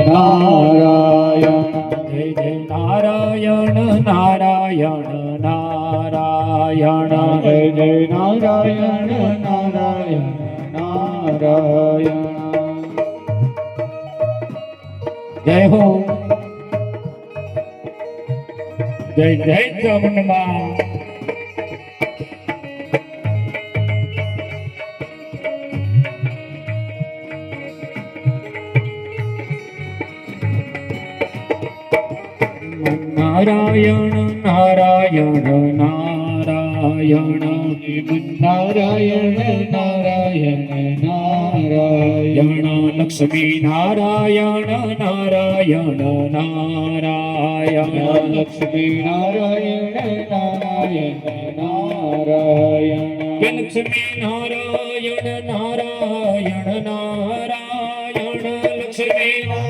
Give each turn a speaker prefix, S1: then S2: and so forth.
S1: નારાયણ જય જય નારાયણ નારાયણ નારાયણ જય જય નારાયણ નારાયણ નારાયણ જય હો જય જય ચામુંડમાં નારાયણ નારાયણ નારાયણ નારાયણ નારાયણ નારાયણ લક્ષ્મી નારાયણ નારાયણ નારાયણ લક્ષ્મી નારાયણ નારાયણ નારાયણ લક્ષ્મી નારાયણ નારાયણ નારાયણ લક્ષ્મી